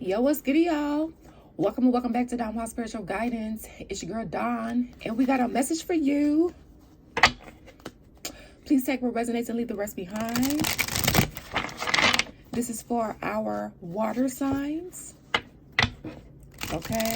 Yo, what's good, y'all? Welcome back to Dawn Spiritual Guidance. It's your girl Dawn, and we got a message for you. Please take what resonates and leave the rest behind. This is for our water signs. Okay.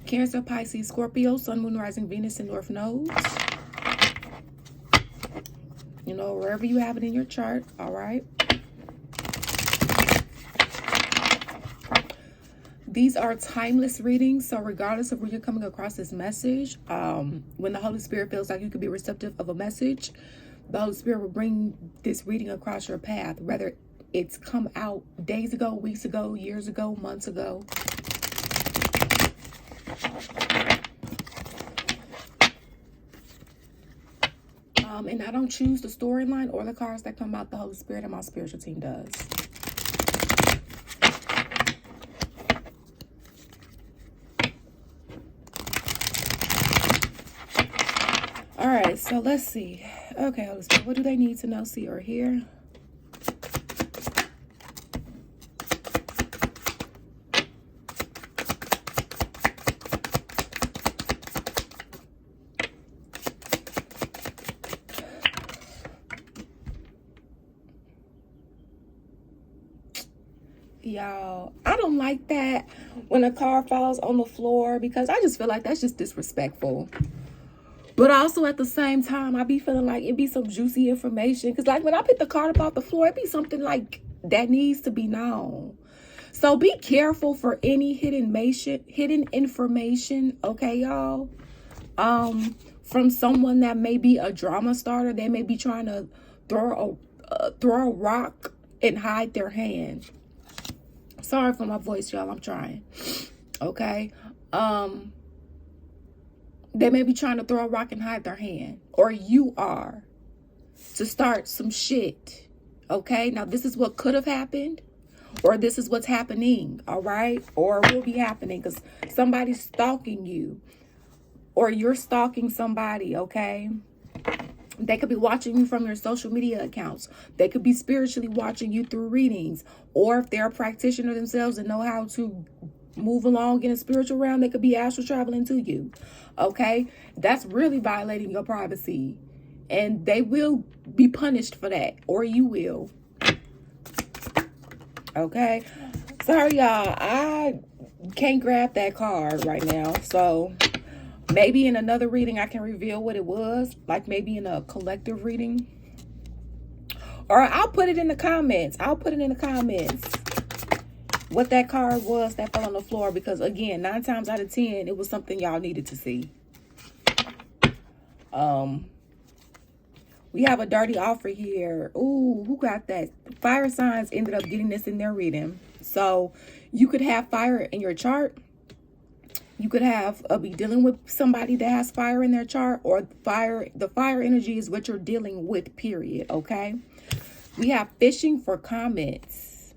Cancer, Pisces, Scorpio, Sun, Moon, Rising, Venus, and North Nodes. You know, wherever you have it in your chart. All right. These are timeless readings, so regardless of where you're coming across this message, when the Holy Spirit feels like you could be receptive of a message, the Holy Spirit will bring this reading across your path, whether it's come out days ago, weeks ago, years ago, months ago. And I don't choose the storyline or the cards that come out. The Holy Spirit and my spiritual team does. All right, so let's see. Okay, Holy Spirit, what do they need to know, see, or hear? Y'all, I don't like that when a card falls on the floor because I just feel like that's just disrespectful. But also at the same time, I be feeling like it be some juicy information. Because like when I pick the card up off the floor, it be something like that needs to be known. So be careful for any hidden information, okay, y'all? From someone that may be a drama starter. They may be trying to throw a rock and hide their hand. Sorry for my voice, y'all. I'm trying. Okay. They may be trying to throw a rock and hide their hand. Or you are. To start some shit. Okay? Now, this is what could have happened. Or this is what's happening. Alright? Or will be happening. Because somebody's stalking you. Or you're stalking somebody. Okay? They could be watching you from your social media accounts. They could be spiritually watching you through readings. Or if they're a practitioner themselves and know how to move along in a spiritual realm, they could be astral traveling to you. Okay? That's really violating your privacy. And they will be punished for that. Or you will. Okay? Sorry, y'all. I can't grab that card right now. So maybe in another reading I can reveal what it was. Like maybe in a collective reading. Or I'll put it in the comments. What that card was that fell on the floor. Because again, 9 times out of 10, it was something y'all needed to see. We have a dirty offer here. Ooh, who got that? Fire signs ended up getting this in their reading. So you could have fire in your chart. You could have be dealing with somebody that has fire in their chart, or the fire energy is what you're dealing with, period. Okay. We have fishing for comments.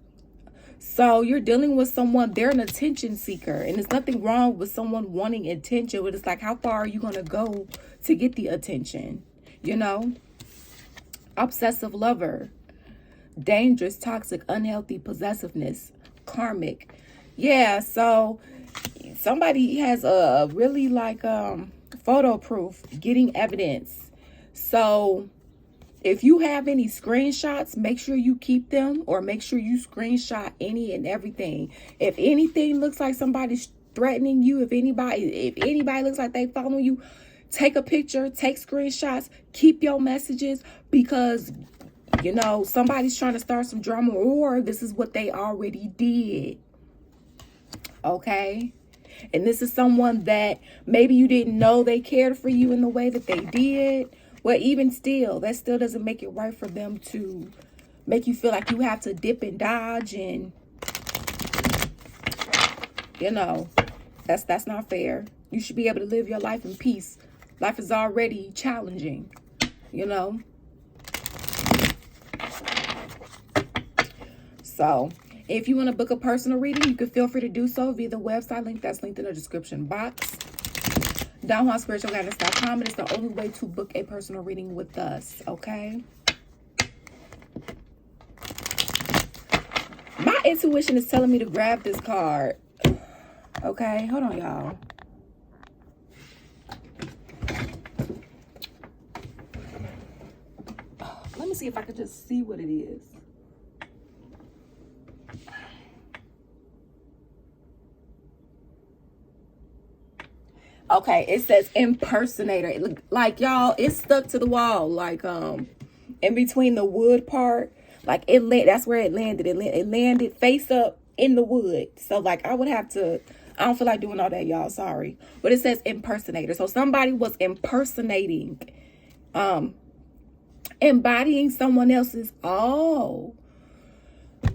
So you're dealing with someone, they're an attention seeker, and there's nothing wrong with someone wanting attention, but it's like, how far are you going to go to get the attention? You know, obsessive lover, dangerous, toxic, unhealthy, possessiveness, karmic. Yeah. So somebody has a really like photo proof, getting evidence. So if you have any screenshots, make sure you keep them, or make sure you screenshot any and everything. If anything looks like somebody's threatening you, if anybody looks like they following you, take a picture, take screenshots, keep your messages, because you know somebody's trying to start some drama, or this is what they already did. Okay? And this is someone that maybe you didn't know they cared for you in the way that they did. Well, even still, that still doesn't make it right for them to make you feel like you have to dip and dodge, and you know, that's not fair. You should be able to live your life in peace. Life is already challenging, you know. So if you want to book a personal reading, you can feel free to do so via the website link that's linked in the description box. DawnSpiritualGuidance.com. It is the only way to book a personal reading with us, okay? My intuition is telling me to grab this card. Okay, hold on, y'all. Let me see if I can just see what it is. Okay, it says impersonator. Like, y'all, it's stuck to the wall. Like, in between the wood part. Like, that's where it landed. It landed face up in the wood. So, like, I don't feel like doing all that, y'all. Sorry. But it says impersonator. So, somebody was impersonating, embodying someone else's. Oh,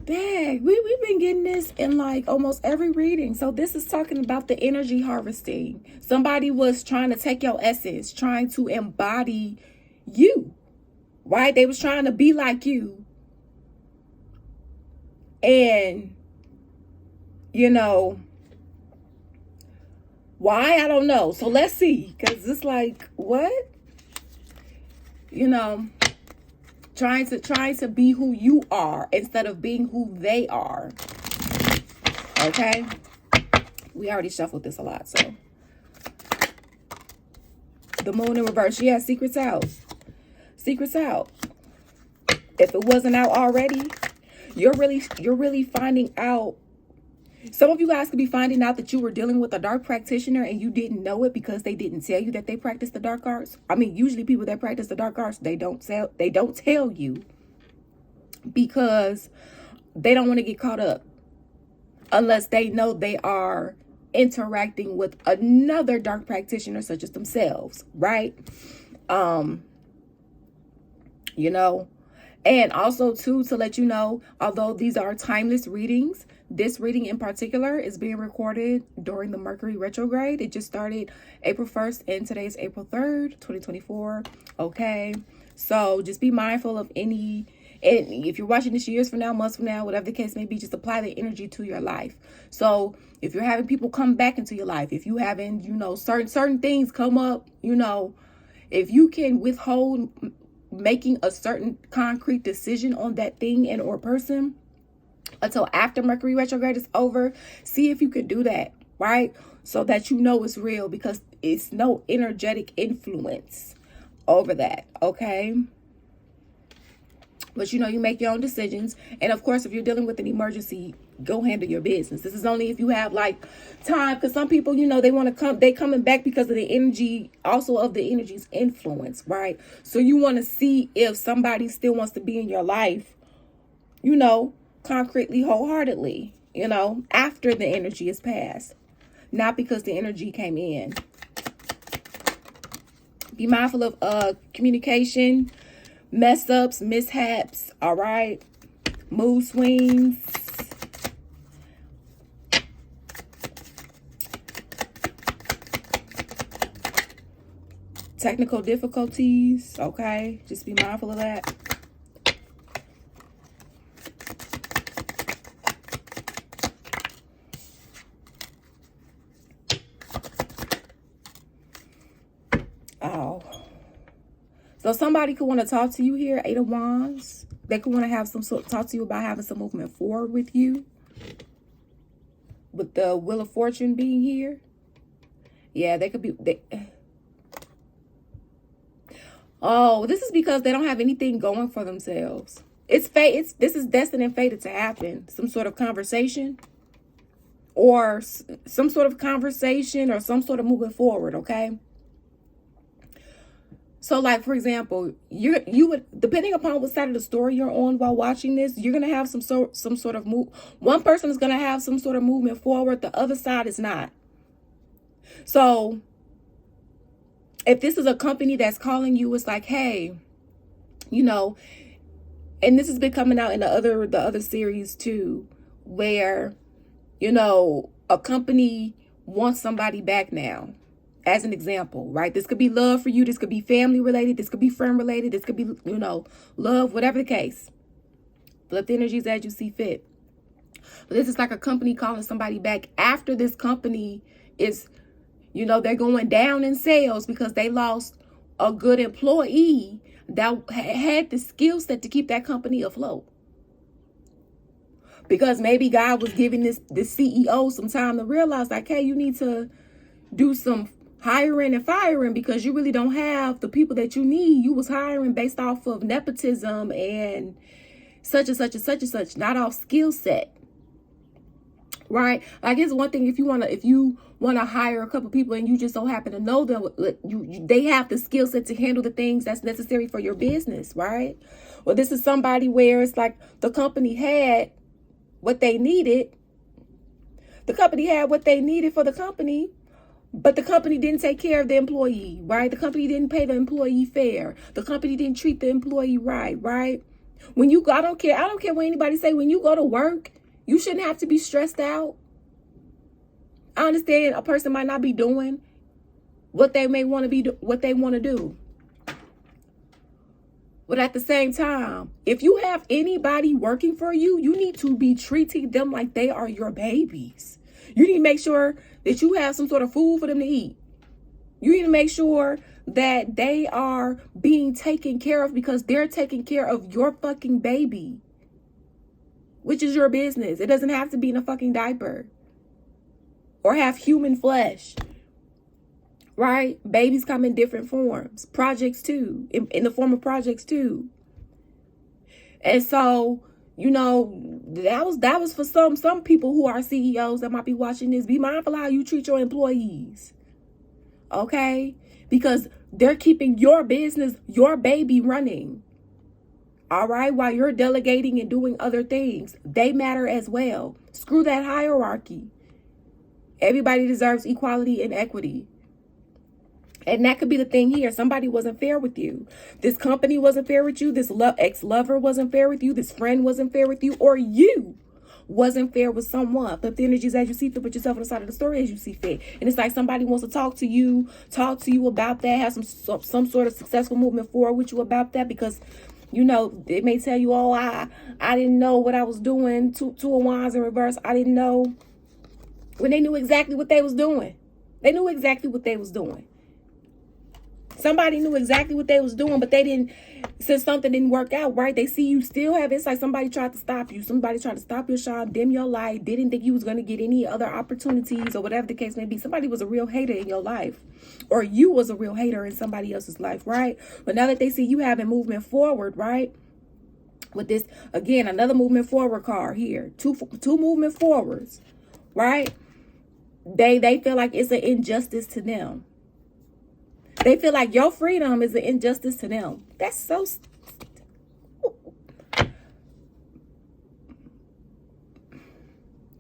dang, we've been getting this in like almost every reading. So this is talking about the energy harvesting. Somebody was trying to take your essence, trying to embody you, right? They was trying to be like you. And, you know, why? I don't know. So let's see. Because it's like, what? You know, trying to be who you are instead of being who they are. Okay? We already shuffled this a lot, so. The moon in reverse. Yeah, secrets out. Secrets out. If it wasn't out already, you're really finding out. Some of you guys could be finding out that you were dealing with a dark practitioner and you didn't know it because they didn't tell you that they practice the dark arts. I mean, usually people that practice the dark arts, they don't tell you because they don't want to get caught up unless they know they are interacting with another dark practitioner such as themselves, right? You know, and also too, to let you know, although these are timeless readings, this reading in particular is being recorded during the Mercury retrograde. It just started April 1st and today is April 3rd, 2024. Okay. So just be mindful of any, and if you're watching this years from now, months from now, whatever the case may be, just apply the energy to your life. So if you're having people come back into your life, if you having, you know, certain things come up, you know, if you can withhold making a certain concrete decision on that thing and or person until after Mercury retrograde is over, see if you could do that, right? So that you know it's real, because it's no energetic influence over that, okay? But you know, you make your own decisions. And of course, if you're dealing with an emergency, go handle your business. This is only if you have like time, because some people, you know, they coming back because of the energy, also of the energy's influence, right? So you want to see if somebody still wants to be in your life, you know, concretely, wholeheartedly, you know, after the energy is passed, not because the energy came in. Be mindful of communication, mess ups, mishaps, all right? Mood swings. Technical difficulties, okay? Just be mindful of that. Oh. So somebody could want to talk to you here, Eight of Wands. They could want to have talk to you about having some movement forward with you. With the Wheel of Fortune being here. Yeah, they could be... Oh, this is because they don't have anything going for themselves. It's fate. This is destined and fated to happen. Some sort of conversation. Or some sort of conversation or some sort of moving forward, okay? So, like, for example, you would, depending upon what side of the story you're on while watching this, you're going to have some sort of move. One person is going to have some sort of movement forward. The other side is not. So, if this is a company that's calling you, it's like, hey, you know, and this has been coming out in the other series too, where, you know, a company wants somebody back now. As an example, right? This could be love for you. This could be family related. This could be friend related. This could be, you know, love, whatever the case. Flip the energies as you see fit. But this is like a company calling somebody back after this company is, you know, they're going down in sales because they lost a good employee that had the skill set to keep that company afloat. Because maybe God was giving this CEO some time to realize, like, hey, you need to do some hiring and firing because you really don't have the people that you need. You was hiring based off of nepotism and such and such and such and such, not off skill set. Right? Like, it's one thing if you want to hire a couple people and you just don't happen to know them, they have the skill set to handle the things that's necessary for your business, right? Well, this is somebody where it's like the company had what they needed. The company had what they needed for the company, but the company didn't take care of the employee, right? The company didn't pay the employee fair. The company didn't treat the employee right? When you go, I don't care what anybody say, when you go to work, you shouldn't have to be stressed out. I understand a person might not be doing what they may want to be, what they want to do. But at the same time, if you have anybody working for you, you need to be treating them like they are your babies. You need to make sure that you have some sort of food for them to eat. You need to make sure that they are being taken care of because they're taking care of your fucking baby, which is your business. It doesn't have to be in a fucking diaper or have human flesh, right? Babies come in different forms, projects too, in the form of projects too. And so, you know, that was for some people who are CEOs that might be watching this. Be mindful how you treat your employees, okay? Because they're keeping your business, your baby running. All right, while you're delegating and doing other things, they matter as well. Screw that hierarchy. Everybody deserves equality and equity. And that could be the thing here. Somebody wasn't fair with you. This company wasn't fair with you. This ex-lover wasn't fair with you. This friend wasn't fair with you. Or you wasn't fair with someone. Flip the energies as you see fit. Put yourself on the side of the story as you see fit. And it's like somebody wants to talk to you about that. Have some sort of successful movement forward with you about that because, you know, they may tell you, oh, I didn't know what I was doing. Two of Wands in reverse. I didn't know. When they knew exactly what they was doing. They knew exactly what they was doing. Somebody knew exactly what they was doing, but they didn't, since something didn't work out, right? They see you still have, it's like somebody tried to stop you. Somebody tried to stop your shine, dim your light, didn't think you was going to get any other opportunities or whatever the case may be. Somebody was a real hater in your life, or you was a real hater in somebody else's life, right? But now that they see you having movement forward, right? With this, again, another movement forward card here. Two movement forwards, right? They feel like it's an injustice to them. They feel like your freedom is an injustice to them. That's so...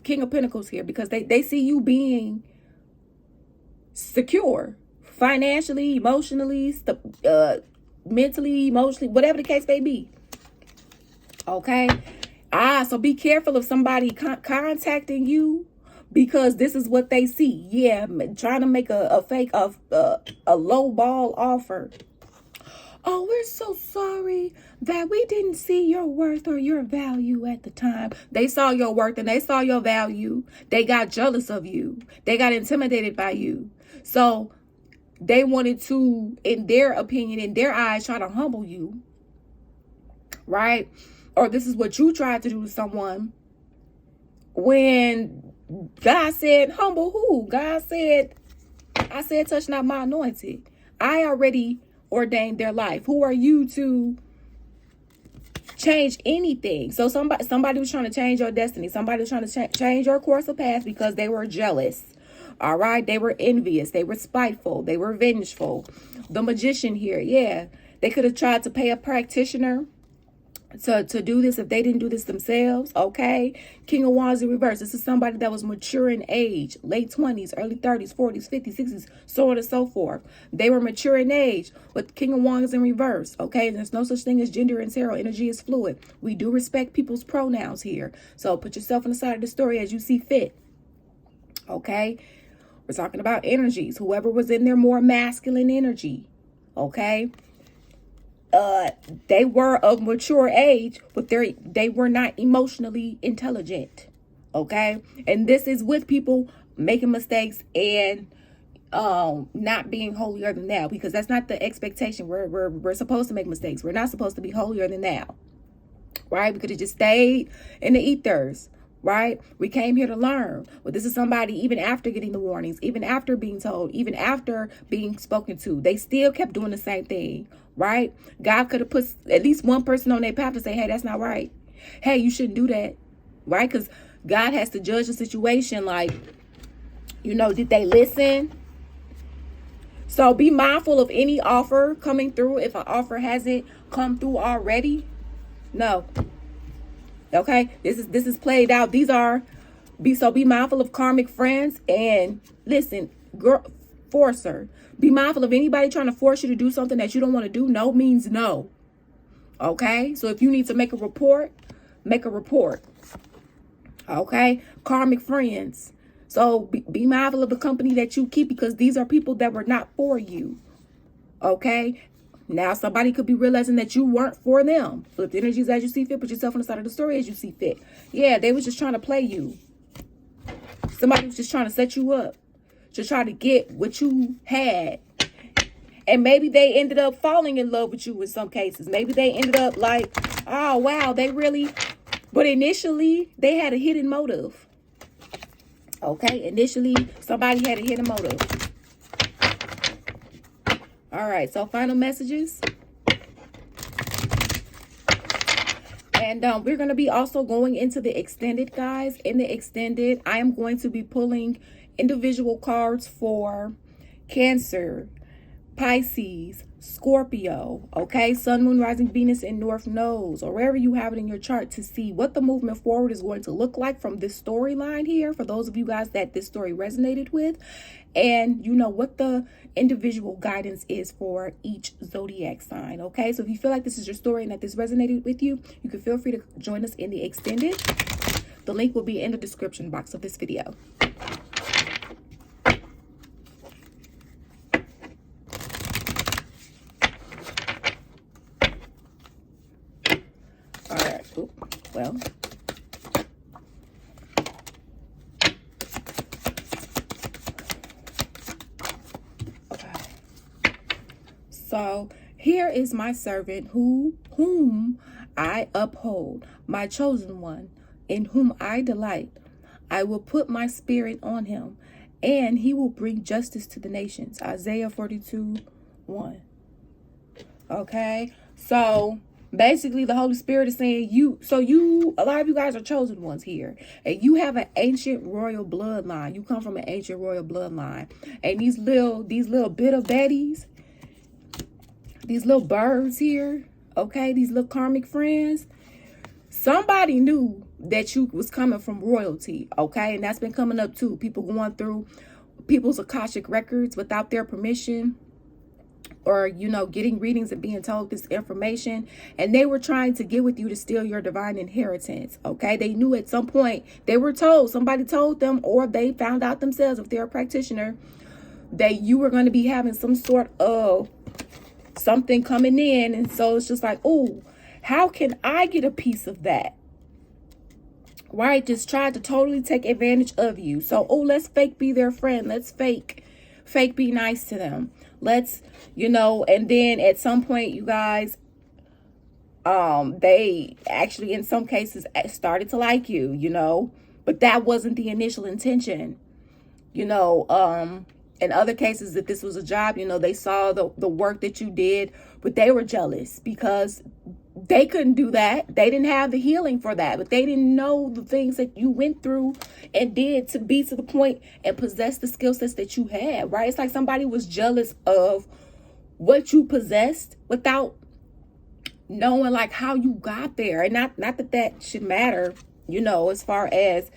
King of Pentacles here because they see you being secure financially, emotionally, mentally, emotionally, whatever the case may be. Okay? So be careful of somebody contacting you because this is what they see. Yeah, trying to make a fake of a low ball offer. Oh, we're so sorry that we didn't see your worth or your value at the time. They saw your worth and they saw your value. They got jealous of you. They got intimidated by you. So they wanted to, in their opinion, in their eyes, try to humble you. Right? Or this is what you tried to do to someone. When God said, humble who? God said, I said, touch not my anointed. I already ordained their life. Who are you to change anything? So somebody was trying to change your destiny. Somebody was trying to change your course of path because they were jealous. All right. They were envious. They were spiteful. They were vengeful. The Magician here. Yeah. They could have tried to pay a practitioner to do this if they didn't do this themselves. Okay. King of Wands in reverse. This is somebody that was mature in age, late 20s, early 30s, 40s, 50s, 60s, so on and so forth. They were mature in age, but King of Wands in reverse. Okay. And there's no such thing as gender and tarot. Energy is fluid. We do respect people's pronouns here. So put yourself on the side of the story as you see fit. Okay. We're talking about energies. Whoever was in their more masculine energy. Okay. They were of mature age, but they were not emotionally intelligent. Okay. And this is with people making mistakes and not being holier than thou, because that's not the expectation. We're supposed to make mistakes. We're not supposed to be holier than thou. Right? Because it just stayed in the ethers. right? We came here to learn. But this is somebody, even after getting the warnings, even after being told, even after being spoken to, they still kept doing the same thing, right? God could have put at least one person on their path to say, hey, that's not right. Hey, you shouldn't do that, right? Because God has to judge the situation. Like, you know, did they listen? So be mindful of any offer coming through. If an offer hasn't come through already, no. Okay, this is played out. These are be mindful of karmic friends, and listen, girl, forcer. Be mindful of anybody trying to force you to do something that you don't want to do. No means no. Okay, so if you need to make a report, make a report. Okay, karmic friends. So be mindful of the company that you keep, because these are people that were not for you. Okay. Now, somebody could be realizing that you weren't for them. Flip the energies as you see fit. Put yourself on the side of the story as you see fit. Yeah, they was just trying to play you. Somebody was just trying to set you up to try to get what you had. And maybe they ended up falling in love with you in some cases. Maybe they ended up like, oh, wow, they really... But initially, they had a hidden motive. Okay, initially, somebody had a hidden motive. All right, so final messages. And we're going to be also going into the extended, guys. In the extended, I am going to be pulling individual cards for Cancer, Pisces, Scorpio, okay, Sun, Moon, Rising, Venus, and North Nodes, or wherever you have it in your chart, to see what the movement forward is going to look like from this storyline here, for those of you guys that this story resonated with, and you know what the individual guidance is for each zodiac sign. Okay, so if you feel like this is your story and that this resonated with you, you can feel free to join us in the extended. The link will be in the description box of this video. Well, okay. So here is my servant whom I uphold, my chosen one, in whom I delight. I will put my spirit on him, and he will bring justice to the nations. Isaiah 42:1. Okay, so basically, the Holy Spirit is saying a lot of you guys are chosen ones here. And you have an ancient royal bloodline. You come from an ancient royal bloodline. And these little bit of baddies, these little birds here, okay, these little karmic friends, somebody knew that you was coming from royalty, okay? And that's been coming up too. People going through people's Akashic records without their permission, or, you know, getting readings and being told this information, and they were trying to get with you to steal your divine inheritance. Okay, they knew at some point, they were told, somebody told them, or they found out themselves, if they're a practitioner, that you were going to be having some sort of something coming in. And so it's just like, oh, how can I get a piece of that? Right, just tried to totally take advantage of you. So, oh, let's fake be their friend. Let's fake be nice to them. Let's, you know, and then at some point, you guys, they actually, in some cases, started to like you, you know, but that wasn't the initial intention, you know. In other cases, if this was a job, you know, they saw the work that you did, but they were jealous because they couldn't do that. They didn't have the healing for that, but they didn't know the things that you went through and did to be to the point and possess the skill sets that you had, right? It's like somebody was jealous of what you possessed without knowing like how you got there. And not that should matter, you know, as far as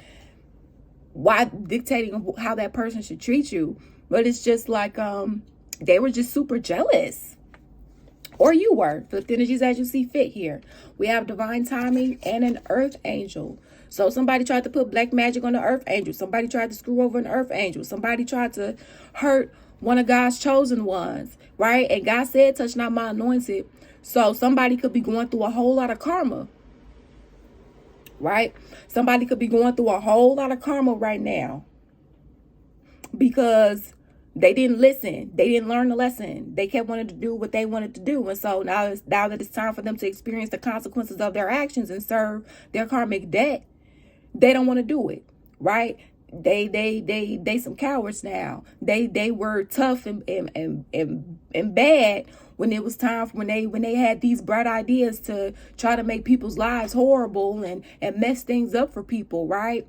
why dictating how that person should treat you, but it's just like they were just super jealous. Or you were. Flip the energies as you see fit here. We have divine timing and an earth angel. So somebody tried to put black magic on the earth angel. Somebody tried to screw over an earth angel. Somebody tried to hurt one of God's chosen ones, right? And God said, touch not my anointed. So somebody could be going through a whole lot of karma, right? Somebody could be going through a whole lot of karma right now because they didn't listen. They didn't learn the lesson. They kept wanting to do what they wanted to do. And so now that it's time for them to experience the consequences of their actions and serve their karmic debt, they don't want to do it, right? They some cowards now. They were tough and bad when it was time for, when they had these bright ideas to try to make people's lives horrible and mess things up for people, right?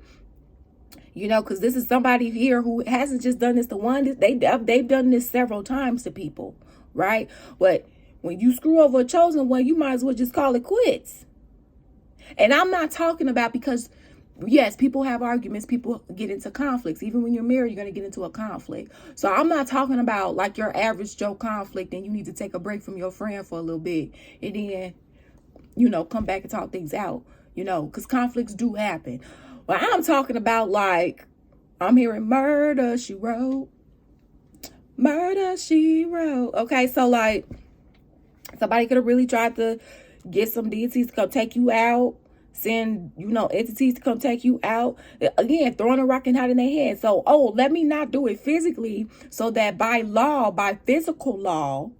You know, because this is somebody here who hasn't just done this to one. They've done this several times to people, right? But when you screw over a chosen one, you might as well just call it quits. And I'm not talking about, because yes, people have arguments, people get into conflicts. Even when you're married, you're going to get into a conflict. So I'm not talking about like your average Joe conflict and you need to take a break from your friend for a little bit and then, you know, come back and talk things out, you know, because conflicts do happen. Well, I'm talking about, like, I'm hearing murder, she wrote. Murder, she wrote. Okay, so like, somebody could have really tried to get some deities to come take you out. Send, you know, entities to come take you out. Again, throwing a rock and hiding their head. So, oh, let me not do it physically, so that by law, by physical law,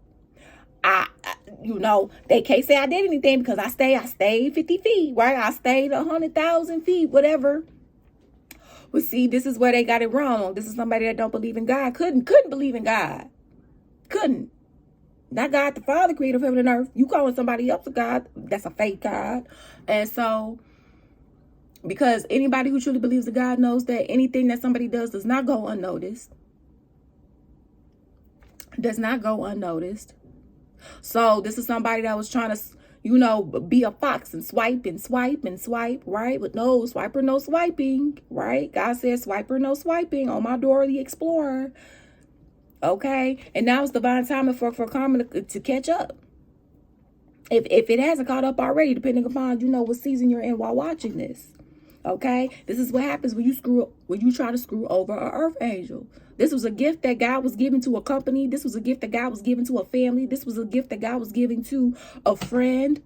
you know, they can't say I did anything because I stayed 50 feet, right? I stayed 100,000 feet, whatever. But see, this is where they got it wrong. This is somebody that don't believe in God. Couldn't believe in God. Couldn't. Not God the Father, creator of heaven and earth. You calling somebody else a God, that's a fake God. And so, because anybody who truly believes in God knows that anything that somebody does not go unnoticed. Does not go unnoticed. So this is somebody that was trying to, you know, be a fox and swipe and swipe and swipe, right? But no swiper, no swiping, right? God says swiper, no swiping on my Dora the Explorer. Okay, and now it's divine timing for karma to catch up. If it hasn't caught up already, depending upon, you know, what season you're in while watching this. Okay, this is what happens when you try to screw over an earth angel. This was a gift that God was giving to a company. This was a gift that God was giving to a family. This was a gift that God was giving to a friend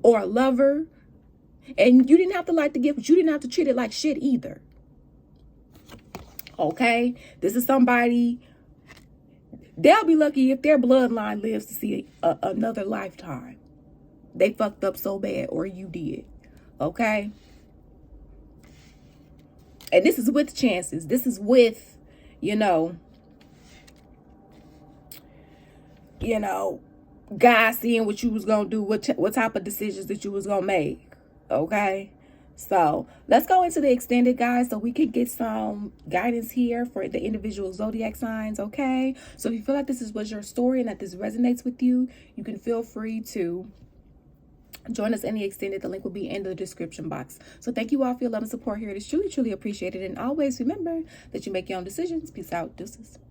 or a lover. And you didn't have to like the gift, but you didn't have to treat it like shit either. Okay, this is somebody, they'll be lucky if their bloodline lives to see another lifetime. They fucked up so bad, or you did. Okay? And this is with chances. This is with, you know, God seeing what you was going to do, what type of decisions that you was going to make. Okay? So let's go into the extended, guys, so we can get some guidance here for the individual zodiac signs. Okay? So if you feel like this was your story and that this resonates with you, you can feel free to join us in the extended. The link will be in the description box. So thank you all for your love and support here. It is truly, truly appreciated. And always remember that you make your own decisions. Peace out. Deuces.